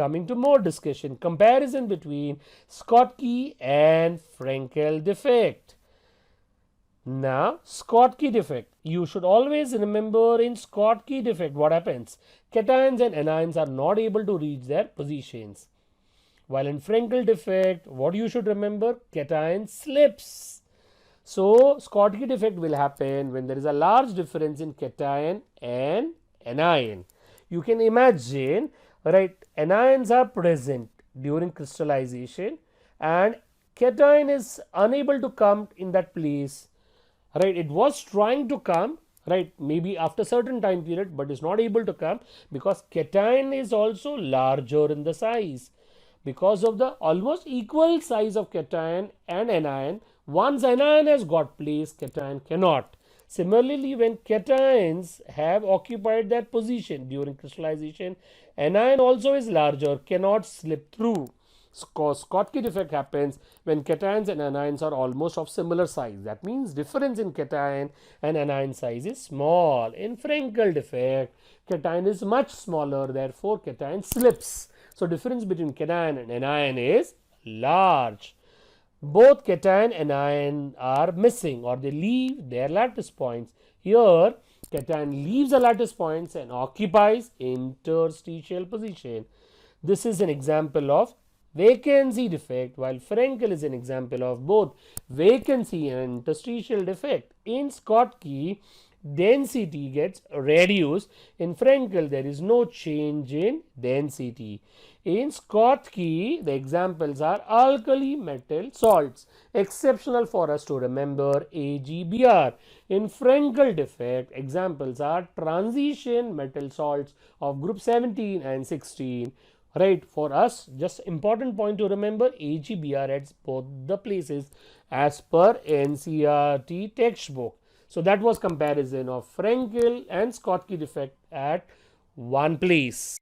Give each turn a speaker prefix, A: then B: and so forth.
A: coming to more discussion. Comparison between Schotty and Frenkel defect. Now, Schotty defect. You should always remember in Schotty defect what happens. Cations and anions are not able to reach their positions. While in Frenkel defect, what you should remember? Cation slips. So, Schotty defect will happen when there is a large difference in cation and anion. You can imagine, right, anions are present during crystallization and cation is unable to come in that place. Right, it was trying to come, right, maybe after certain time period, but is not able to come because cation is also larger in the size. Because of the almost equal size of cation and anion, once anion has got place, cation cannot. Similarly, when cations have occupied that position during crystallization, anion also is larger, cannot slip through. Schotty defect happens when cations and anions are almost of similar size. That means difference in cation and anion size is small. In Frenkel defect, cation is much smaller, therefore cation slips. So, difference between cation and anion is large. Both cation and anion are missing or they leave their lattice points. Here, cation leaves the lattice points and occupies interstitial position. This is an example of vacancy defect, while Frenkel is an example of both vacancy and interstitial defect. In Schotty, density gets reduced. In Frenkel, there is no change in density. In Schotty, the examples are alkali metal salts. Exceptional for us to remember AgBr. In Frenkel defect, examples are transition metal salts of group 17 and 16. Right, for us, just important point to remember, AgBr at both the places as per NCERT textbook. So, that was comparison of Frenkel and Schotty defect at one place.